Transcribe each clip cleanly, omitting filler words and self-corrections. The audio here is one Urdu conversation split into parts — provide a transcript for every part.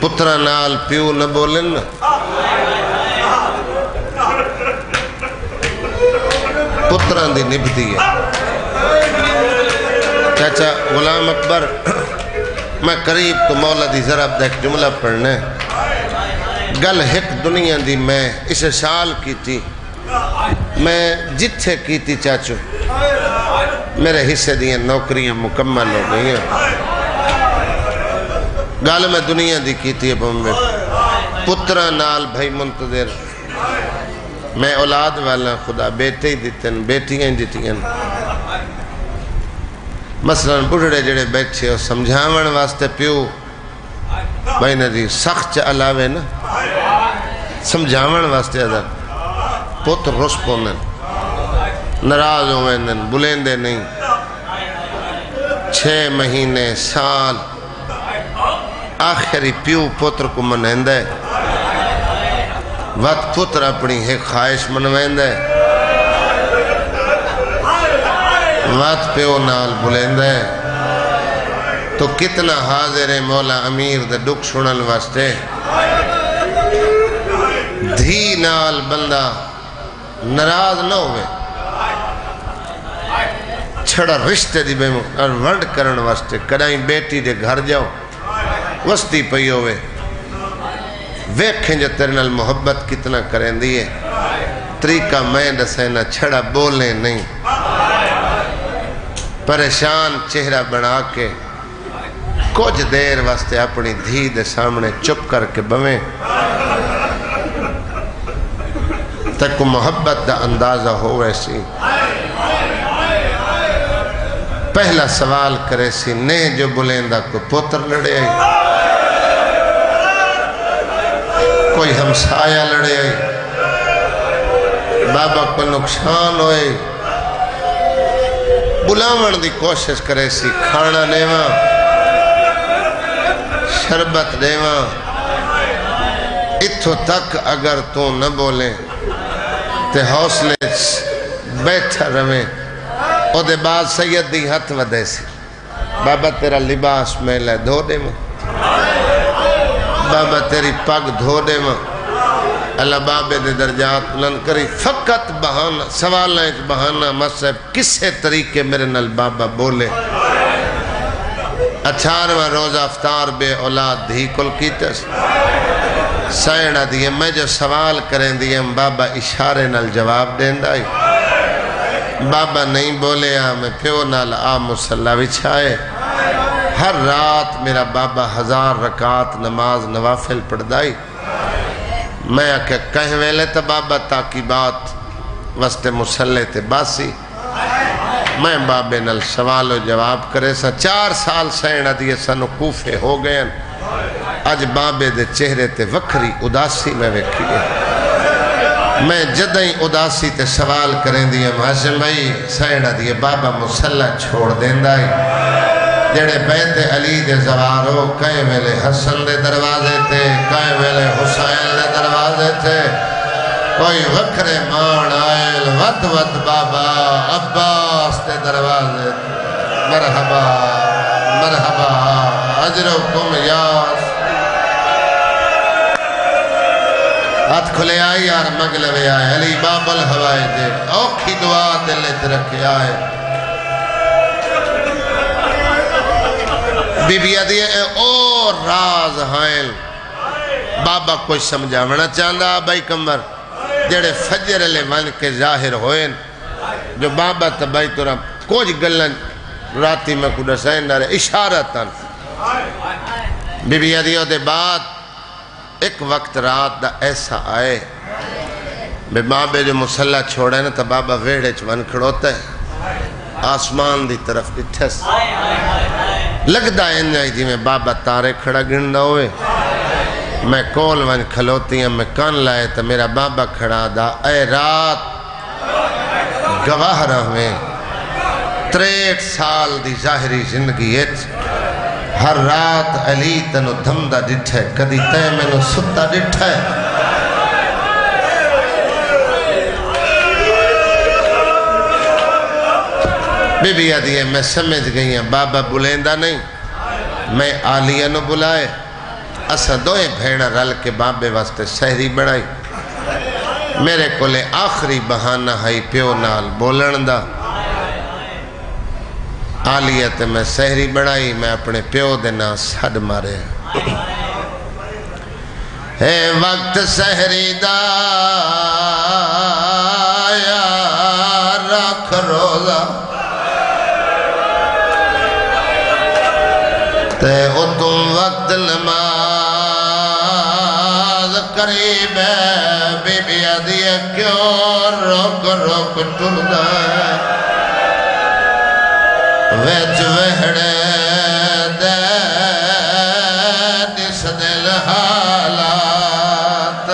پترا نال پیو نہ بولن پترا دی نبھتی ہے چاچا غلام اکبر میں قریب تو مولا دی ضرب دا ایک جملہ پڑھنے گل ایک دنیا دی میں اسے سال کی تھی میں جتھے کی تھی چاچو میرے حصے دیا نوکریاں مکمل ہو گئی ہیں گال میں دنیا دی کی تھی پترا نال بھائی منتظر میں اولاد والا خدا بیٹے ہی دیتن بیٹیاں ہی دیتن مثلا بڑھڑے جڑے بیٹھے ہو سمجھاون واسطے پیو بھائی ندی سخت علاوے نا سمجھاون واسطے ادھر پتر رس پونن نراز ہوئے بلیندے نہیں 6 مہینے سال آخری پیو پتر کو منہند ہے وقت پتر اپنی ایک خواہش منویند ہے وقت پیو نال بلیند ہے تو کتنا حاضر ہے مولا امیر دے دکھ سنن واسطے دھی نال بندہ نراز نہ ہوئے چھڑا رشتے دی بے ورڈ کرن واسطے کدائیں بیٹی دے گھر جاؤ وستی پئی ہوئے ویکھیں جو تیرے نال محبت کتنا کریں دیئے طریقہ میں دسینا چھڑا بولنے نہیں پریشان چہرہ بنا کے کچھ دیر واسطے اپنی دھی دے سامنے چپ کر کے بویں تک محبت دا اندازہ ہو ویسی پہلا سوال کرے سی نے جو بلیندہ کو پتر لڑے آئی کوئی ہمسایہ لڑے آئی بابا کو نقصان ہوئے بلاون دی کوشش کرے سی کھانا دیواں شربت دیواں اتھو تک اگر تو نہ بولے تے حوصلے بیٹھا رویں او دے بعد سید دی ہتھ ودے سی بابا تیرا لباس میلے دھو دے ماں بابا تیری پگ دھو دے ماں اللہ بابے دے درجات بلند کری فقط بہانہ سوالہ ایک بہانہ مصحب کسے طریقے میرے نال بابا بولے 18واں روزہ افطار بے اولاد دھی کل کیتے سائنہ دیئے میں جو سوال کریں دیئے بابا اشارے نال جواب دیں دائی بابا نہیں بولے میں پیو نال مصلی بچھائے ہر رات میرا بابا 1000 رکعت نماز نوافل پڑھ دائی میں کہیں ویلے تا بابا تاکی بات وسط مصلی تے باسی میں بابے نال سوال و جواب کرے سا 4 سال سینہ دیئے سنو کوفے ہو گئے آج بابے دے چہرے تے وکری اداسی میں وکھیے میں جدائیں اداسی تے سوال کریں دیئے حاشم بھائی سینہ دیئے بابا مصلی چھوڑ دیں دائی جڑے بیت علی دے زوارو کئے ویلے حسن دے دروازے تھے کئے ویلے حسین دے دروازے تھے کوئی وکرے مان آئل ود ود بابا عباس دے دروازے تھے مرحبا مرحبا اجرکم یاس ہاتھ کھلے آئی یار مغلوے آئے علی بابل ہوائے دے اوکھی دعا دلت رکھے آئے بی بی دیئے اور راز ہائل بابا کوئی سمجھاونا چاندہ بھائی کمبر جڑے فجر لے ون کے ظاہر ہوئے جو بابا تبائی تو رہا کچھ گلن راتی میں کڑا سین دارے اشارتاً بی بی دیئے دے بعد ایک وقت رات دا ایسا آئے بے بابے جو مصلی چھوڑے نا تا بابا ویڑے چون کھڑوتا ہے آسمان دی طرف اتھس لگ دا انجائی جی میں بابا تارے کھڑا گنڈا ہوئے میں کول ون کھلوتی ہیں میں کان لائے تا میرا بابا کھڑا دا اے رات گواہ رہویں 63 سال دی ظاہری زندگی ایت ہر رات علی تنو دھمدہ ڈٹھے کدی تے میں نو ستا ڈٹھے بی بی آدھی ہے میں سمجھ گئی ہیں بابا بلیندہ نہیں میں آلیہ نو بلائے اسا دوئے بھیڑا رل کے بابے واسطے سہری بڑھائی میرے کو لے آخری بہانہ ہے پیو نال بولن دا آلیت میں سہری بڑھائی میں اپنے پیو دینا سڑ مارے اے وقت سہری دا یا رکھ روزہ تے اتم وقت نماز قریب ہے بی بی آدھیے کیوں روک روک ٹردہ ویچ وہڑے دے دس دل حالات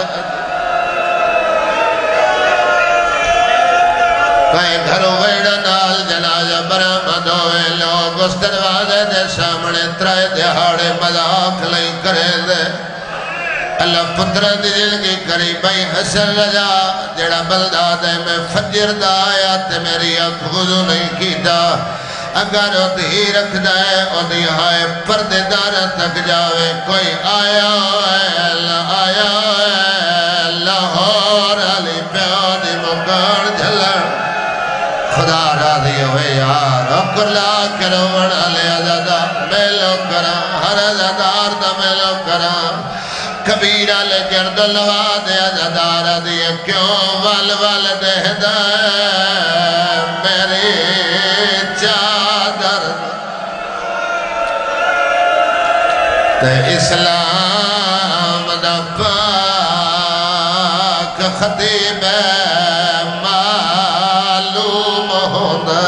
کہیں گھروں ویڑا نال جنازہ برآمد ہوئے لوگ اس دروازے دے سامنے ترائے دہاڑے مذاق لئی کرے دے اللہ پترہ دی دلگی کری بھائی حسن رجا جڑا بلدہ دے میں فجر دا آیا تے میری اکھ وضو نہیں کیتا اگر او دھی رکھ دائے او دھی ہائے پردے دارہ تک جاوے کوئی آیا آیا لاہور علی پیو دی مکان جھلن خدا راضی ہوئے یار اکرلا کرو وڑ علی عزادہ میلو کرا ہر عزادار دا میلو کرا کبیرہ لے گرد لوا دے عزادارہ دیا کیوں وال وال دے دائے میری چادر تے اسلام دا پاک خطیب معلوم ہوندہ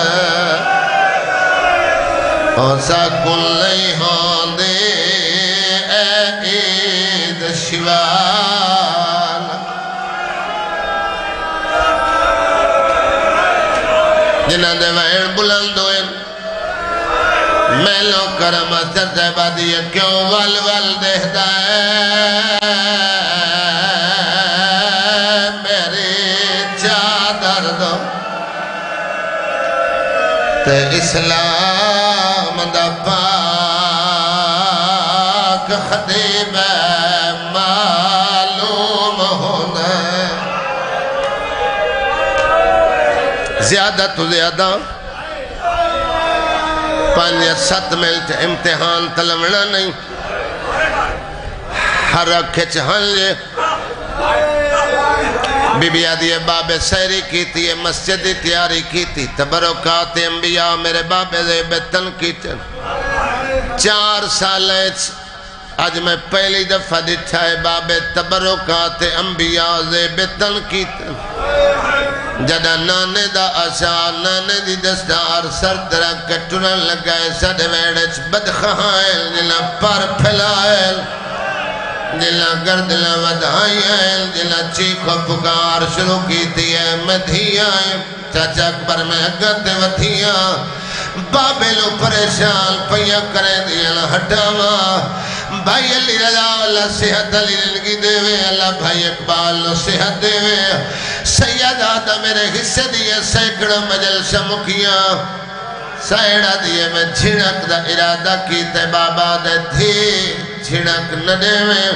اور ساکن لئی ہوندے اے عید شوال جنہ دے وین بلند ہوئے میں لو کرم اسجد عبادی کیوں وال وال دہدہ میری چادر دو تے اسلام دا پاک خطیب معلوم ہونا زیادہ تو زیادہ 5-7 منٹ امتحان تلمنا نہیں ہر کھچ ہنجے بی بی آدھیے بابے سہری کی تھی مسجدی تیاری کی تھی تبرکات انبیاء میرے بابے دے بیتن کی تھی 4 سال آج میں پہلی دفعہ دیٹھا ہے بابے تبرکات انبیاء دے بیتن کی تھی جدہ نانے دا آشار نانے دی دستار سر درہ کٹنا لگائے سڑے ویڑچ بدخائل جنہ پر پھلائل جنہ گردلہ ودھائیل جنہ چیخ و پکار شروع کی تھی ہے مدھیائیں چاچا اکبر میں اگت ودھیاں بابلو پریشان پیا کرے دیا ہٹاوا بھائی علی رضا اللہ صحت علی لنگی دے وے اللہ بھائی اقبال نو صحت دے وے سید آدھا میرے حصے دیئے سیکڑوں مجلس مکیاں سائڑا دیئے میں جھنک دا ارادہ کیتے بابا دے دھی جھنک نہ دے وے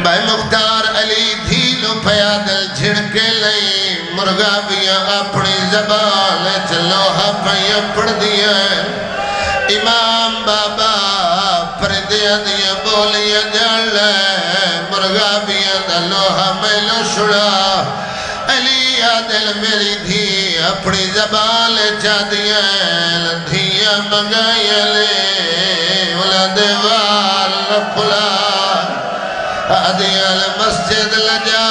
بھائی مختار علی دھیلو پیادل جھنکے لئی مرگا بیاں اپنی زبان چلوہا پہیاں پڑھ دیا امام بابا پردیاں دیا بولیاں جان لے مرگا بیاں دلوہا میلو شڑا علی آدل میری دھی اپنی زبان چا دیا دھیاں مگائی لے اولاد وال رکھلا آدھیاں مسجد لجا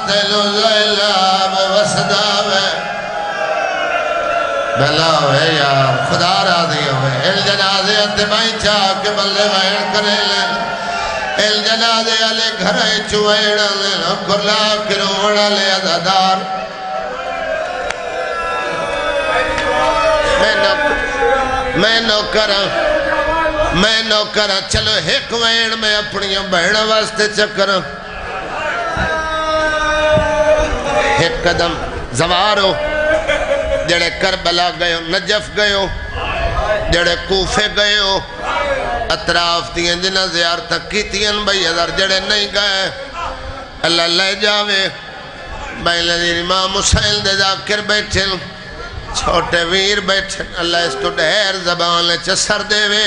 تیلو زیلاب وسداوے بلاوے یار خدا راضی ہوئے ال جنازے اتبائی چاہ کے بلے وائن کرے لے ال جنازے علی گھرے چوئیڑا لے کرلا کروڑا لے عزادار میں نوکرہ چلو ایک وین میں اپنی بہن واسطے چکرہ ایک قدم زوارو جڑے کربلا گئے نجف گئے جڑے کوفے گئے اطراف دیاں جنہ زیارتاں کیتیاں بھائی ہزار جڑے نہیں گئے اللہ لے جاوے بھائی لذیر امام حسین دے ذاکر بیٹھے چھوٹے ویر بیٹھے اللہ اس تو ڈھیر زبان چسر دے وے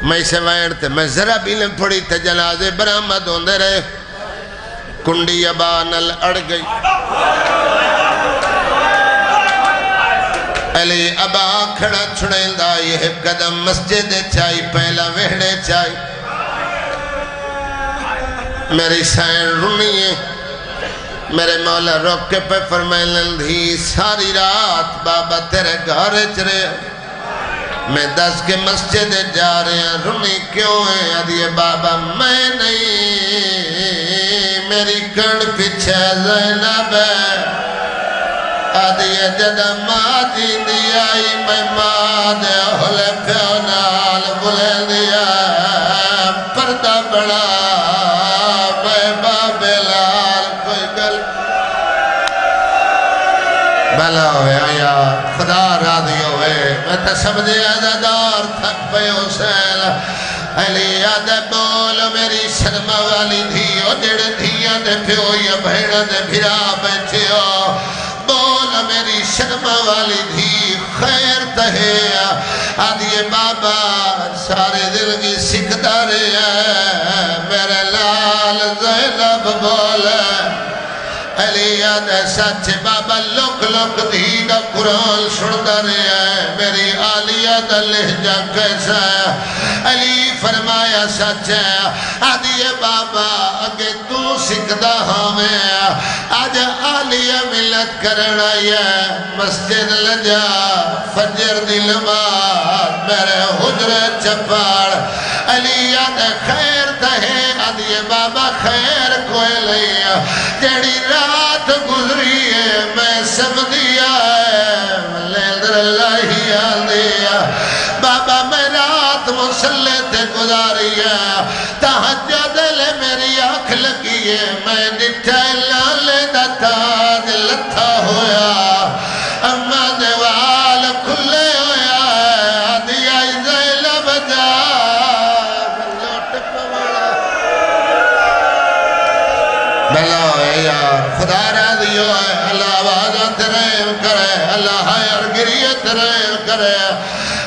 میں اسے وینڈتے میں ذرا بھی لیں پڑی تے جنازے برامد ہوندے رہے کنڈی ابانل اڑ گئی علی ابا کھڑا چھڑیں دا یہ قدم مسجد چاہی پہلا وہڑے چاہی میری سین رونی ہے میرے مولا روک کے پہ فرمائے لندھی ساری رات بابا تیرے گھر چرے میں دس کے مسجد جا رہے ہیں رونی کیوں ہے ادھیے بابا میں نہیں میری کن پیچھے زینب ہے ادھیے جدہ ماں جی دی آئی میں ماں دے ہلے پیونال بلے دیا پردہ بڑا میں بابے لال کوئی گل بھلا ہوئے یار خدا راضی ہوئے میں تے سمجھے عزادار تھک پہ حسین علی آدھے بول میری شرم والی دھیو جڑے دھیاں دے پیو یا بھیڑا دے بھرا بیٹھے ہو بول میری شرم والی دھی خیر تہے آدھیے بابا سارے دل کی سکھتا رہے میرے لال زینب بولے علی آدھے سچ بابا لوک لوک دھی دا قرآن سنتا رہے میری آلیہ دا لہجہ کیسا ہے علی فرمایا سچ ہے آدھیے بابا اگے تو سکھتا ہمیں آج آلیہ ملت کرنا ہے مسجد لجا فجر دی نماز میرے حجر چپاڑ علی آدھے خیر تہے آدھیے بابا خیر کوئی لیا جڑی رات گزری ہے میں سب دیا ہے لیندر اللہ ہی آدھیا بابا میں رات مسلح تے گزاری ہے تحجد لے میری آنکھ لگی ہے میں نٹھا لالے دا تاج لتھا ہویا اما دیوال کھلے ہویا آدھیا زینب جا لوٹ پوڑا بلا ہوئے یار خدا راضی ہوئے اللہ آوازت رحم کرے اللہ حیر گریت رحم کرے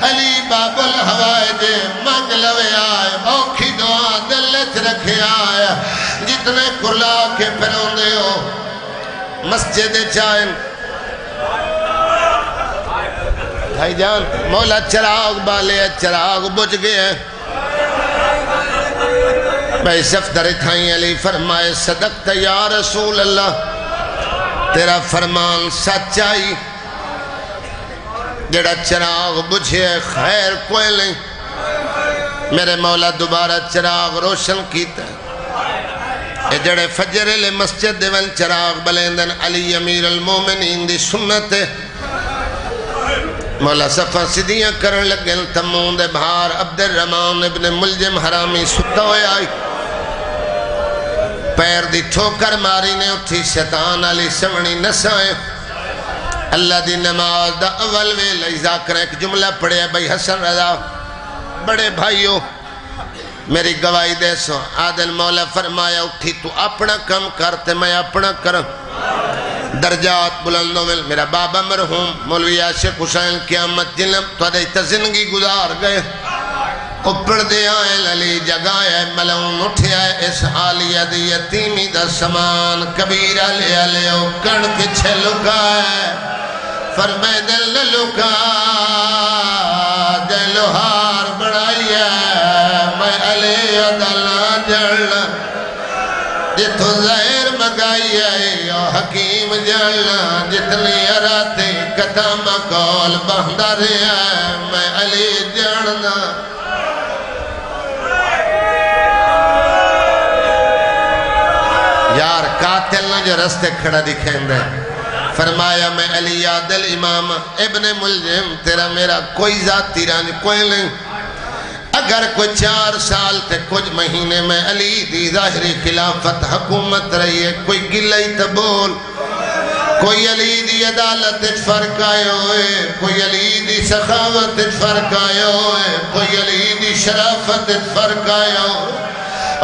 علی باب الہوائے دے مانگ لوے آئے اوکھی دعا دلت رکھے آئے جتنے کرلا کے پھروں دے ہو مسجد چائن بھائی جان مولا چراغ بالے چراغ بجھ گئے بھائی صفدر تھائیں علی فرمائے صدقت یا رسول اللہ تیرا فرمان سچائی جڑا چراغ بجھے خیر کوئی نہیں میرے مولا دوبارہ چراغ روشن کیتا ہے جڑے فجر لے مسجد دیول چراغ بلیندن علی امیر المومنین دی سنت ہے مولا صفحہ صدیاں کرن لگن تمون دے بھار عبد الرحمن ابن ملجم حرامی ستا ہوئے آئی پیر دی ٹھوکر ماری نے اٹھی شیطان علی سمنی نسائیں اللہ دی نماز دا اول ویل ذاکر ایک جملہ پڑھے بھائی حسن رضا بڑے بھائیو میری گواہی دے سو عادل مولا فرمایا اٹھی تو اپنا کم کرتے میں اپنا کرم درجات بلندوں میں میرا بابا مرحوم مولوی عاشق حسین قیامت جنم تو دیتا زندگی گزار گئے اوپر دے آئے للی جگائے ملون اٹھے آئے اس آلیہ دی یتیمی دا سامان کبیرہ لے لے او کڑ پچھے لکائے فرمائے دل لکا دے لوہار بڑھائیے میں علیہ دلہ جڑنا جتو زہر مگائیے یا حکیم جڑنا جتنی اراتے قدم کول بہندہ رہے میں علی جڑنا یار قاتل نہ جو رستے کھڑا دکھیں دے فرمایا میں علی عادل امام ابن ملجم تیرا میرا کوئی ذاتی رانی کوئی نہیں اگر کوئی 4 سال تے کچھ مہینے میں علی دی ظاہری خلافت حکومت رہی ہے کوئی گلئی تبول کوئی علی دی عدالت فرق آئے ہوئے، کوئی علی دی سخاوت فرق آئے ہوئے، کوئی علی دی شرافت فرق آئے ہوئے۔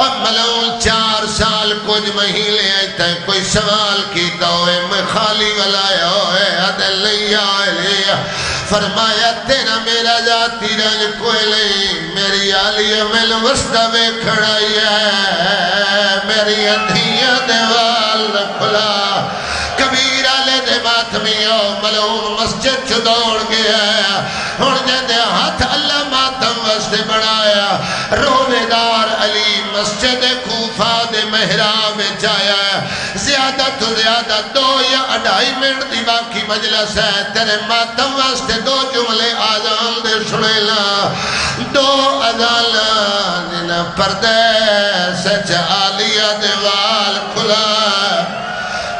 اور ملعون 4 سال کچھ مہینے آئیتا ہے، کوئی سوال کیتا ہوئے، میں خالی ولایا ہوئے، عدل نہیں آئے، فرمایا تیرا میرا ذاتی رنگ کوئی نہیں، میری آلیہ میں وسطہ میں کھڑائی ہے، میری اندھیاں دیوال نہ کھلا۔ کبیر آلے دے ماتمیوں ملعون مسجد چھ دوڑ گیا ہے، ہن جندے ہاتھ اللہ ماتم وستے بڑھایا، رونے دار علی مسجد کوفہ دے محراب جایا ہے، زیادہ تو زیادہ 2 یا 2.5 منٹ دی باقی مجلس ہے، تیرے ماتم واسطے 2 جملے آزان دے سنیلا، 2 آزان جنہ پردے سچ آلیہ دیوال کھلا،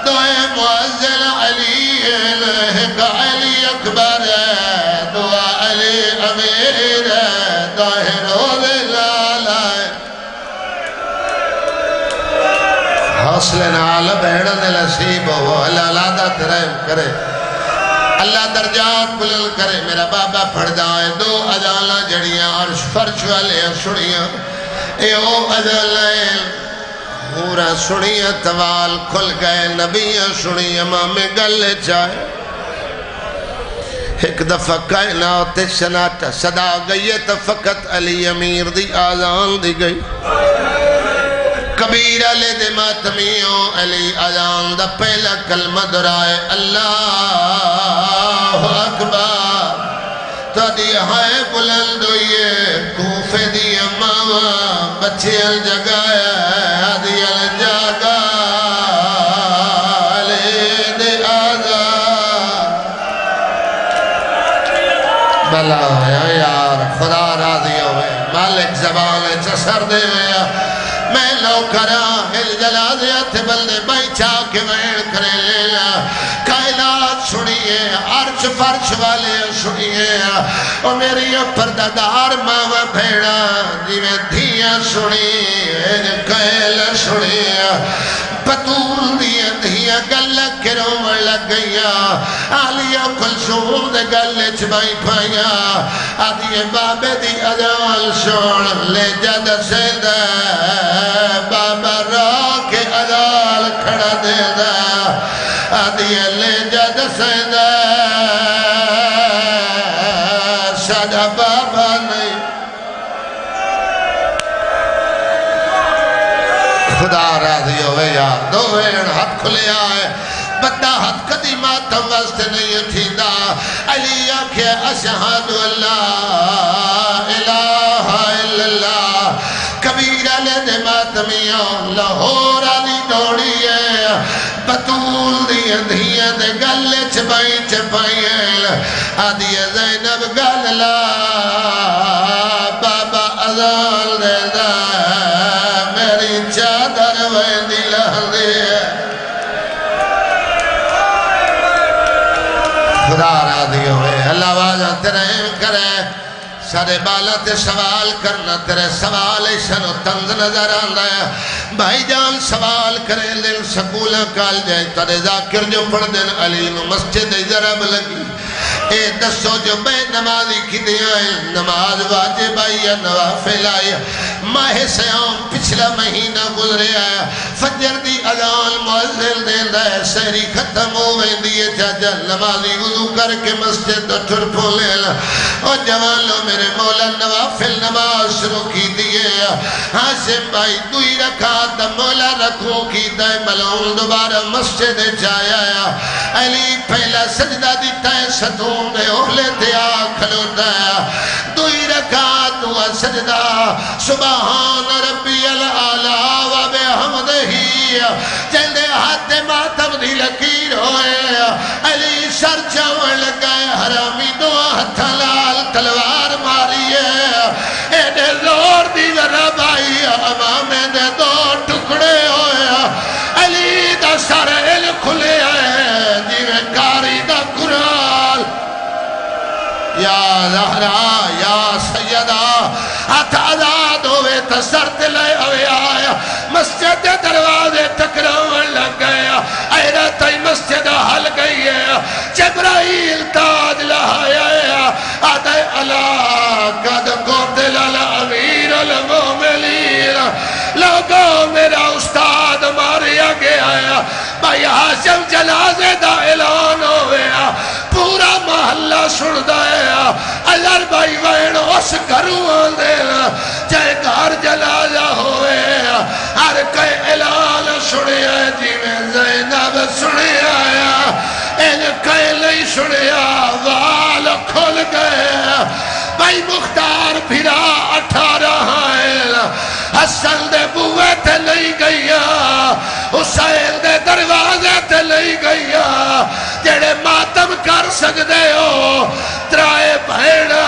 2 معزل علی الہق علی اکبر ہے، 2 علی امیر ہے، 2 روز لالا ہے۔ حوصلے نال بہڑن نصیب ہو، اللہ لادت رحم کرے، اللہ درجات بلند کرے۔ میرا بابا پڑھ جائے 2 اذاناں جڑیاں عرش فرش والے سنیاں، اے او اذاناں پورا سنیاں، توال کھل گئے، نبیاں سنیاں، امام گل چاہے۔ ایک دفعہ کائنات سناتا صدا گئی ہے تو فقط علی امیر دی آزان دی گئی۔ کبیر علی دے ماتمیوں علی آزان دا پہلا کلمہ درائے اللہ اکبر، تو دی ہائے بلند ہوئیے کوفے دی اماں بچے الجگایا دی الجگا علی دے آزان۔ بلا ہے یار خدا راضی ہوئے، مالک زبان چسر دے ہوئے، میں لو کرا ہل جلازیت بلدے بائی چاہ کے وین کرے لیلا، کائنات سنیے، عرش فرش والے سنیے، اور میری پردادار ماں بھیڑا جی میں دھیاں سنیے، کائل سنیے، بطول دیا دھیاں گل کروں لگ گیا، آلیہ کلثوم دے گل چبائی پایا، آدھی بابے دی اجال سن لے جد سیدہ، بابا را کے اجال کھڑا دے دا، آدھی لے جد سیدہ، سادہ بابا نہیں۔ خدا راضی ہوئے یار، 2 وین ہاتھ کھلے آئے، بندہ ہاتھ قدی ماتم واسطے نہیں تھیندا، علی آکھے اشہد اللہ الہ الا اللہ، کبیر علی دے ماتمیوں لاہور علی دوڑی ہے، بطول دی اندھیاں دے گل چپائی چپائیں، آدھی زینب گل لا بابا ازال دے دا، میری چادر ویندی لہدی ہے۔ خدا راضی ہوئے، اللہ واجہ ترہم کرے، سارے بالا تے سوال کرنا، تیرے سوال ایسا تنز نظر آن ہے، بھائی جان سوال کرے دل سکولہ کال جائے، تارے ذاکر جو پڑھ دن علی نو مسجد ضرب لگی، اے دسو جو بے نمازی کی دیا ہے، نماز واجب آئی یا نوافل آئی، ماہ سیام پچھلا مہینہ گزرے آیا، فجر دی اذان معزل دیندہ ہے، سہری ختم ہو گئی دیئے چاچا، نمازی وضو کر کے مسجد تو ٹھرپو لینا، اور جوانوں میرے مولا نوافل نماز شروع کی دیئے، حاسم بھائی 2 رکعت مولا رکھوں کی دائے، ملعون دوبارہ مسجد جایا، علی پہلا سجدہ دیتا ہے، ستون دے اہلے دیا کھلوٹا ہے، 2 رکعت 2 سجدہ، سبحان ربی العالی و بحمدہی، جلدے ہاتھ ماتم دی لکیر ہوئے، علی سر چاول لگائے، حرامی 2 ہاتھ لال تلوار ماری ہے، ایڈے زور دی ذرب آئی، امام دے 2 ٹکڑے ہوئے، علی دا سر ال کھلے آئے، جیوے کاری دا قرآن، یا زہرا یا سیدہ، ہاتھ آزاد ہوئے تسرت لے ہوئے آیا، مسجد دروازے تکرون لگ گیا، ایرہ تائی مسجد حل لوگوں میرا استاد ماریا گیا ہے بھائی ہاشم جنازے دا اعلان ہویا پورا محلہ سن دایا اجر بھائی وین اس گھروں آندے چاہے گھر جنازہ ہوئے ہر کئی اعلان سنیا جی میں زینب سنیا ان کئی نہیں سنیا وال کھل گئے بھائی مختار پھرا 18 حسن دے بوے تے لئی گئیا حسین دے دروازے تے لئی گئیا جڑے ماتم کر سکتے ہو ترائے بھیڑا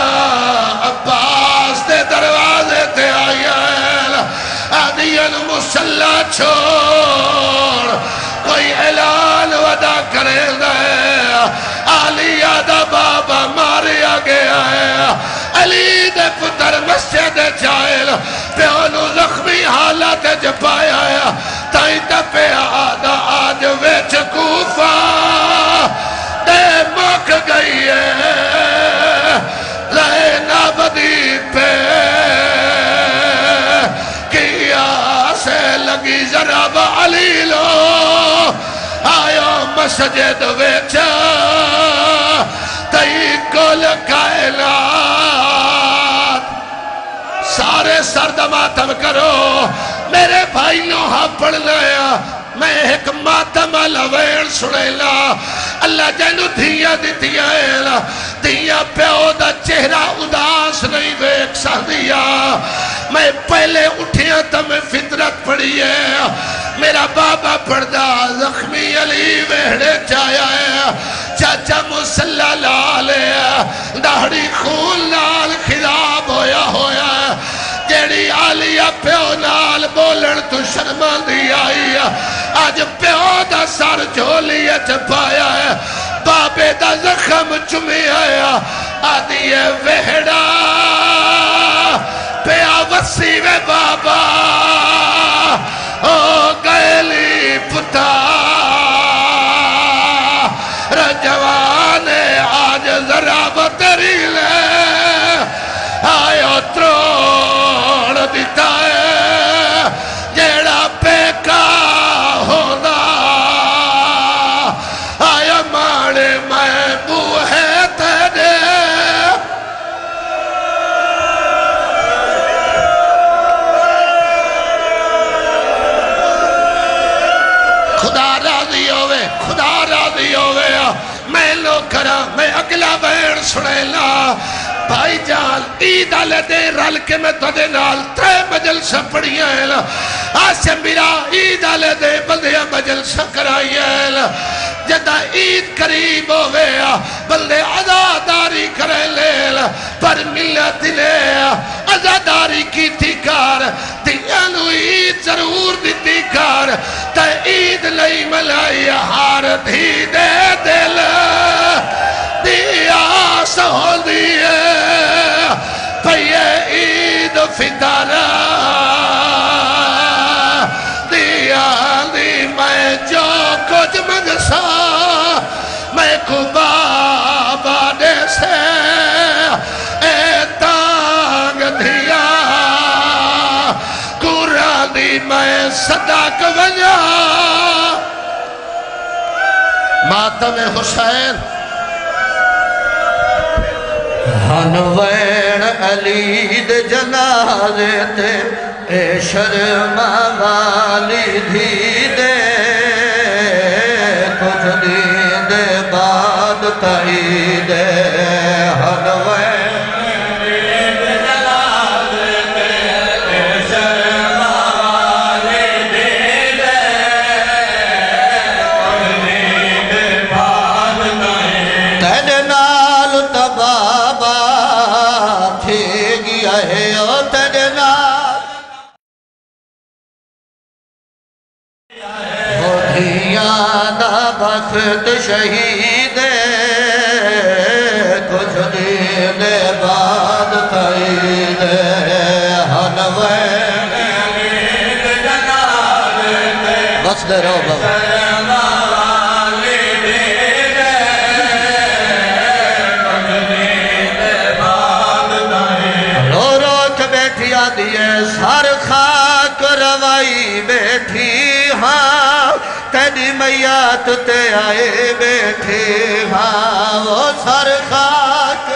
عباس دے دروازے تے آیا آدھین مسلح چھوڑ کوئی اعلان ودا کرے دے آلیہ دا بابا ماریا گیا ہے علی دے پتر مسجد جائل پیانو زخمی حالت جپایا ہے تائیں تپے آدھا آج ویچ کوفہ دے مک گئی ہے زینب دی پہ کیا سے لگی ذراب علی لو آیا مسجد ویچا تئی کل کائنات سارے سرد ماتم کرو میرے بھائی نوحہ پڑھ لیا میں ایک ماتم لوین سنیلا اللہ جنو دھیا دیتیا ہے دھیا پیو دا چہرہ اداس نہیں ویک سا دیا میں پہلے اٹھیا تا میں فطرت پڑھی ہے میرا بابا پردہ زخمی علی ویڑے چایا ہے چاچا مسلح لالے داڑی خون لال خضاب ہویا ہویا جیڑی آلیہ پیو نال بولن تو شرمان دی آئی آج پیو دا سار جھولیے چھپایا ہے بابے دا زخم چمی آیا آدھی ویڑا پیا وسیع بابا او گیلی پتا رجوان آج ذرا بتری لے آیا تروڑ دیتا ہے جیڑا پیکا ہونا آیا ماڑے میں بوہے تیرے خدا راضی ہوئے میں لو کرا میں اگلا بین سنیلا بھائی جان عید آلے دے رل کے میں تو دے نال 3 مجلسہ پڑھی ہے آسے میرا عید آلے دے بلدیا مجلسہ کرائی ہے جدہ عید قریب ہوئے بلدے عزاداری کرے لے پر ملت لے عزاداری کی تھی کار دیانو عید ضرور دیتی کار تا عید لئی ملائی ہار دھی دے دل دیا سہو دیئے پہیے عید فدارا دیا دی میں جو کچھ مجھسا میں کو بابا دے سے اے تانگ دیا قرآن دی میں صدق وجہ ماتم حسین ہنوین علی دے جنازے تے اے شرما والی دھی دے کچھ دین دے بعد تائی دے ہنوین علی دے جنازے تے اے شرما والی دھی دے کچھ دین دے بعد تائی تیرے نال تبابا تھی گیا ہے او تیرے نال وہ دھیاں دا بخت شہید کچھ دن بعد تائید ہنوین علی دے جنازے تے بس دے رو بابا دیئے سر خاک روا کروائی بیٹھی ہاں تیری میات تے آئے بیٹھے ہاں وہ سر خاک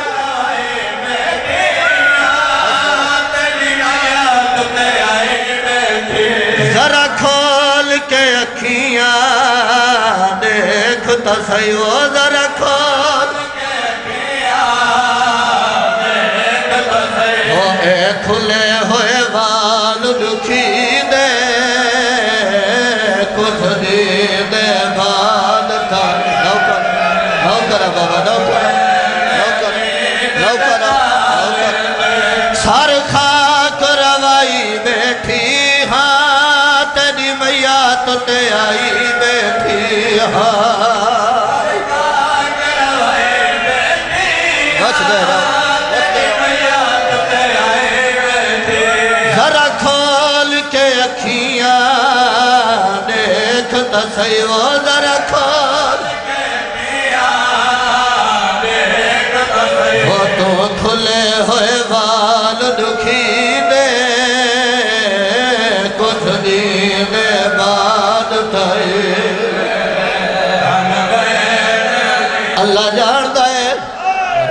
ذرا کھول کے اکھیاں دیکھ تا صحیح وہ ذرا کھول کے اکھیاں دیکھ تا صحیح وہ اے کھلے ہوئے وال دکھی دے کچھ دی دے بعد تھا نوکر بابا نوکر سر خاک روائی بیٹھی ہاں تیری میات تے آئی بیٹھی ہاں بچ دے ذرا کھول کے اکھیاں دیکھ تا صحیح وہ ذرا کھول وہ تو کھلے ہوئے وال دکھی دے کچھ دین بعد تھے اللہ جاندہ ہے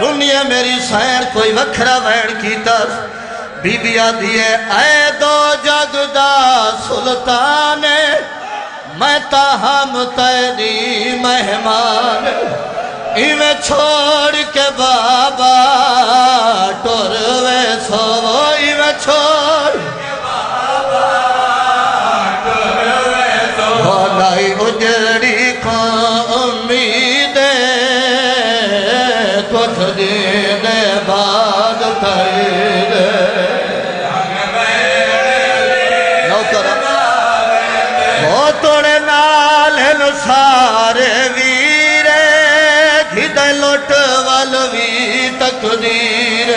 رنیے میری سین کوئی وکھرا وین کیتا بی بی آدھی ہے اے دو جگ دا سلطان میں تاہم تیری مہمان ایویں چھوڑ کے بابا ٹوروے سو ایویں چھوڑ کے بابا ٹوروے سو بھلائی اجڑی کو امیدیں کچھ دن بعد تھائید وہ توڑے نال سارے ویرے گھدے لوٹ والوی تقدیر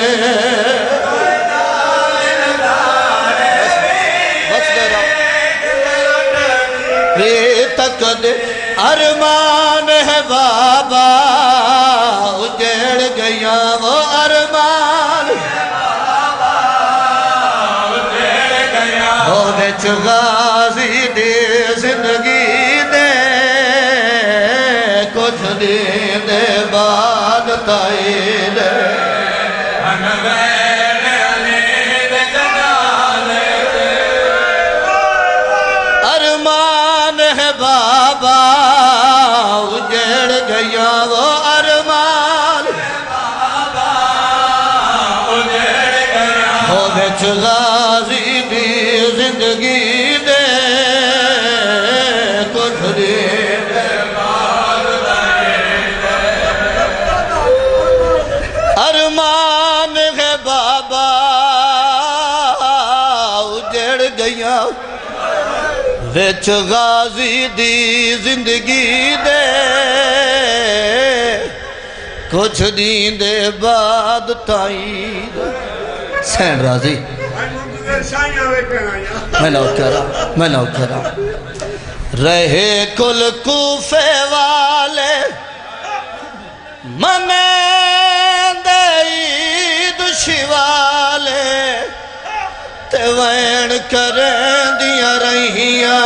تقدیر ارمان ہے بابا اجڑ گیا وہ ارمان وہ بچ غازی دی زندگی دے کچھ دن بعد تائید ارمان ہے بابا اجڑ گیا وہ ارمان وہ بچ غازی دی زندگی دے کچھ دن ارمان ہے بابا اجڑ گیا وچ غازی دی زندگی دے کچھ دن دے بعد تائید سین راضی میں نو کرا رہے کل کوفے والے منین عید شوالے تے وین کریں دیا رہیاں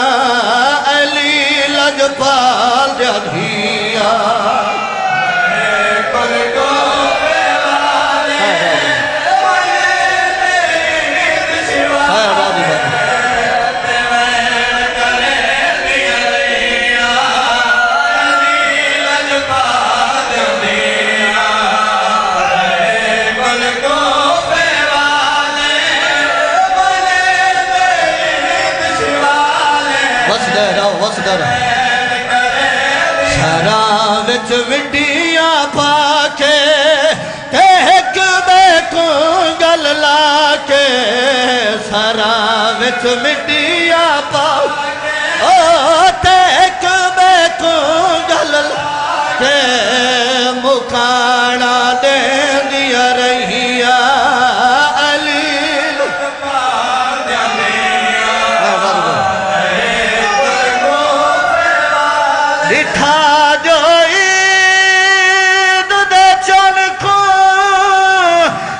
علی لجپال جدھیاں شراب وچ مٹیاں پاکے ایک بے کنگل لاکے شراب وچ مٹیاں پاکے ایک بے کنگل لاکے مکانا دے دیا رہیاں لٹھا جو عید دے چن کو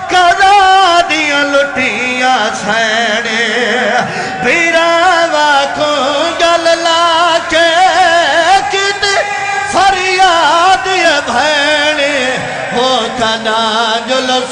قضا دیاں لٹیاں سینے بھیرا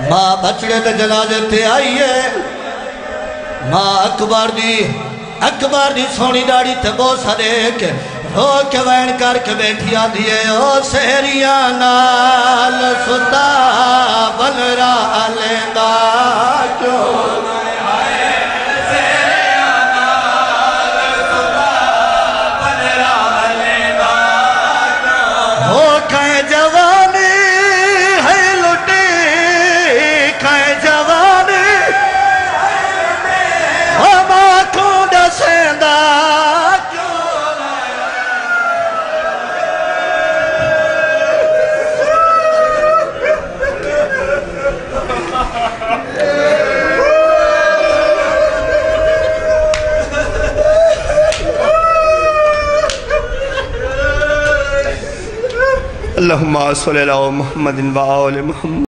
ماں بچڑے تے جنازے تے آئیے ماں اکبر دی سونی ڈاڑی تے بوسا دے کے رو کے وین کر کے بیٹھیا دیئے او سہریاں نال ستا بلرا لیندہ کیوں اللہم صلی اللہ محمد و آل محمد